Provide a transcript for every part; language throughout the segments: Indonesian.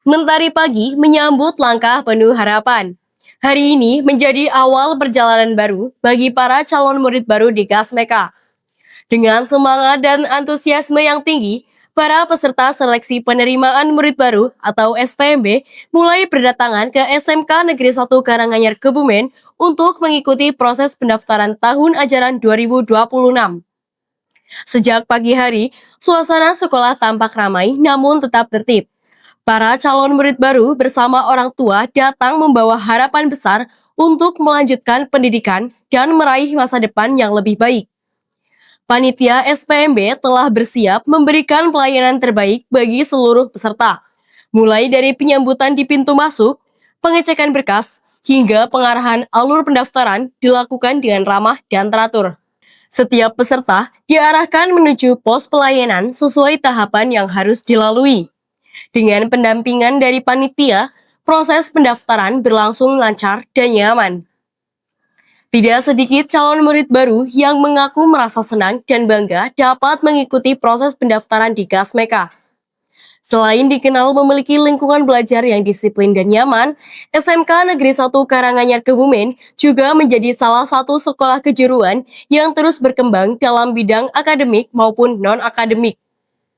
Mentari pagi menyambut langkah penuh harapan. Hari ini menjadi awal perjalanan baru bagi para calon murid baru di Gasmeka. Dengan semangat dan antusiasme yang tinggi, para peserta seleksi penerimaan murid baru atau SPMB mulai berdatangan ke SMK Negeri 1 Karanganyar Kebumen untuk mengikuti proses pendaftaran tahun ajaran 2026. Sejak pagi hari, suasana sekolah tampak ramai namun tetap tertib. Para calon murid baru bersama orang tua datang membawa harapan besar untuk melanjutkan pendidikan dan meraih masa depan yang lebih baik. Panitia SPMB telah bersiap memberikan pelayanan terbaik bagi seluruh peserta, mulai dari penyambutan di pintu masuk, pengecekan berkas, hingga pengarahan alur pendaftaran dilakukan dengan ramah dan teratur. Setiap peserta diarahkan menuju pos pelayanan sesuai tahapan yang harus dilalui. Dengan pendampingan dari panitia, proses pendaftaran berlangsung lancar dan nyaman. Tidak sedikit calon murid baru yang mengaku merasa senang dan bangga dapat mengikuti proses pendaftaran di Gasmeka. Selain dikenal memiliki lingkungan belajar yang disiplin dan nyaman, SMK Negeri 1 Karanganyar Kebumen juga menjadi salah satu sekolah kejuruan yang terus berkembang dalam bidang akademik maupun non-akademik.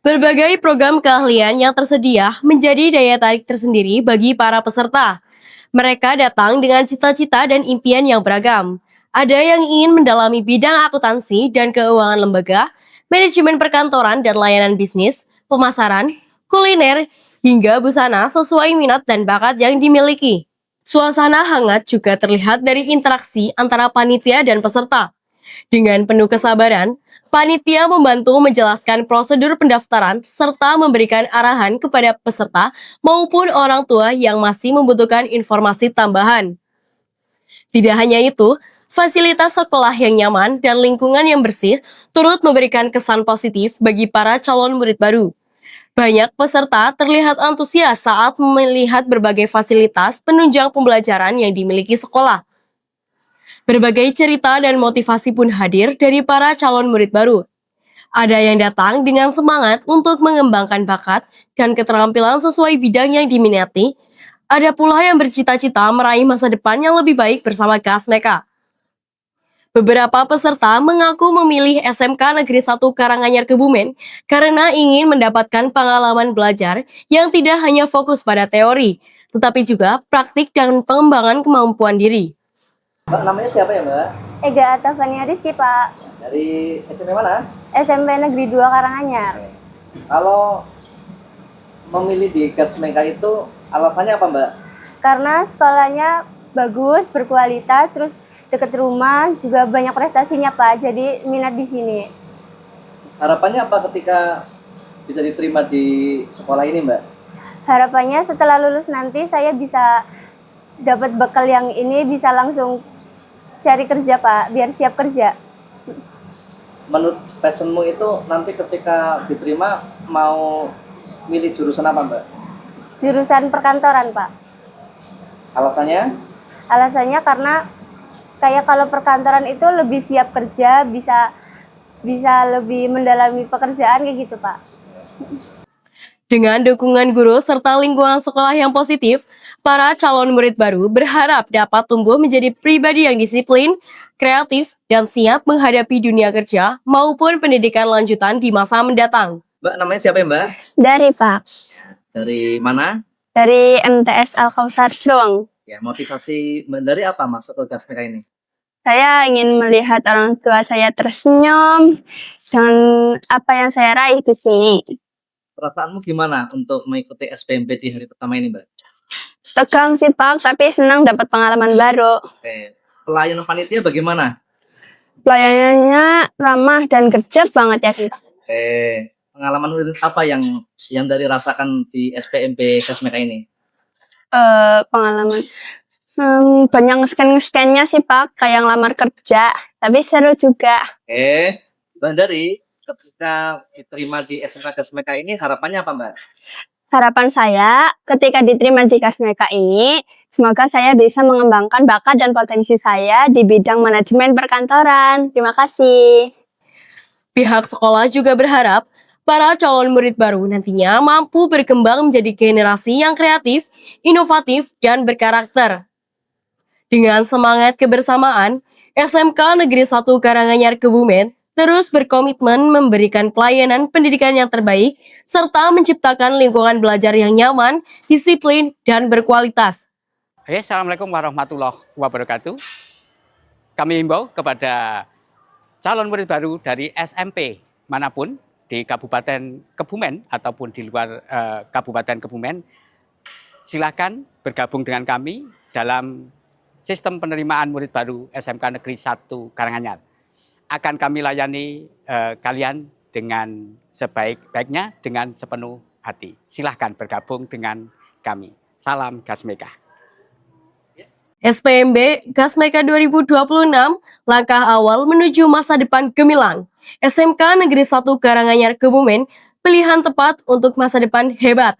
Berbagai program keahlian yang tersedia menjadi daya tarik tersendiri bagi para peserta. Mereka datang dengan cita-cita dan impian yang beragam. Ada yang ingin mendalami bidang akuntansi dan keuangan lembaga, manajemen perkantoran dan layanan bisnis, pemasaran, kuliner, hingga busana sesuai minat dan bakat yang dimiliki. Suasana hangat juga terlihat dari interaksi antara panitia dan peserta. Dengan penuh kesabaran, panitia membantu menjelaskan prosedur pendaftaran serta memberikan arahan kepada peserta maupun orang tua yang masih membutuhkan informasi tambahan. Tidak hanya itu, fasilitas sekolah yang nyaman dan lingkungan yang bersih turut memberikan kesan positif bagi para calon murid baru. Banyak peserta terlihat antusias saat melihat berbagai fasilitas penunjang pembelajaran yang dimiliki sekolah. Berbagai cerita dan motivasi pun hadir dari para calon murid baru. Ada yang datang dengan semangat untuk mengembangkan bakat dan keterampilan sesuai bidang yang diminati. Ada pula yang bercita-cita meraih masa depan yang lebih baik bersama Gasmeka. Beberapa peserta mengaku memilih SMK Negeri 1 Karanganyar Kebumen karena ingin mendapatkan pengalaman belajar yang tidak hanya fokus pada teori, tetapi juga praktik dan pengembangan kemampuan diri. Mbak, namanya siapa ya, Mbak? Ega Atavania Rizky, Pak. Dari SMP mana? SMP Negeri 2 Karanganyar. Kalau memilih di Gasmeka itu alasannya apa, Mbak? Karena sekolahnya bagus, berkualitas, terus deket rumah, juga banyak prestasinya, Pak. Jadi minat di sini. Harapannya apa ketika bisa diterima di sekolah ini, Mbak? Harapannya setelah lulus nanti saya bisa dapat bekal yang ini, bisa langsung cari kerja, Pak, biar siap kerja. Menurut passionmu itu nanti ketika diterima mau milih jurusan apa, Mbak? Jurusan perkantoran, Pak. Alasannya? Alasannya karena kayak kalau perkantoran itu lebih siap kerja, bisa lebih mendalami pekerjaan kayak gitu, Pak. Dengan dukungan guru serta lingkungan sekolah yang positif, para calon murid baru berharap dapat tumbuh menjadi pribadi yang disiplin, kreatif, dan siap menghadapi dunia kerja maupun pendidikan lanjutan di masa mendatang. Mbak, namanya siapa ya, Mbak? Dari, Pak. Dari mana? Dari MTS Al-Kausar Sloang. Ya, motivasi Mbak dari apa masuk ke Gasmeka ini? Saya ingin melihat orang tua saya tersenyum dengan apa yang saya raih di sini. Perasaanmu gimana untuk mengikuti SPMB di hari pertama ini, Mbak? Tegang sih, Pak, tapi senang dapat pengalaman baru. Oke. Pelayanan panitia bagaimana? Pelayanannya ramah dan gercep banget ya, Pak. Pengalaman apa yang dari rasakan di SPMB Gasmeka ini? Pengalaman banyak scan-scannya sih, Pak, kayak lamar kerja, tapi seru juga. Mbak dari ketika diterima di SMK Gasmeka ini harapannya apa, Mbak? Harapan saya ketika diterima di Gasmeka ini, semoga saya bisa mengembangkan bakat dan potensi saya di bidang manajemen perkantoran. Terima kasih. Pihak sekolah juga berharap Para calon murid baru nantinya mampu berkembang menjadi generasi yang kreatif, inovatif, dan berkarakter. Dengan semangat kebersamaan, SMK Negeri 1 Karanganyar Kebumen terus berkomitmen memberikan pelayanan pendidikan yang terbaik serta menciptakan lingkungan belajar yang nyaman, disiplin, dan berkualitas. Assalamualaikum warahmatullahi wabarakatuh. Kami himbau kepada calon murid baru dari SMP manapun di Kabupaten Kebumen ataupun di luar Kabupaten Kebumen, silakan bergabung dengan kami dalam sistem penerimaan murid baru SMK Negeri 1 Karanganyar. Akan kami layani kalian dengan sebaik-baiknya, dengan sepenuh hati. Silahkan bergabung dengan kami. Salam Gasmeka. SPMB Gasmeka 2026, langkah awal menuju masa depan gemilang. SMK Negeri 1 Karanganyar Kebumen, pilihan tepat untuk masa depan hebat.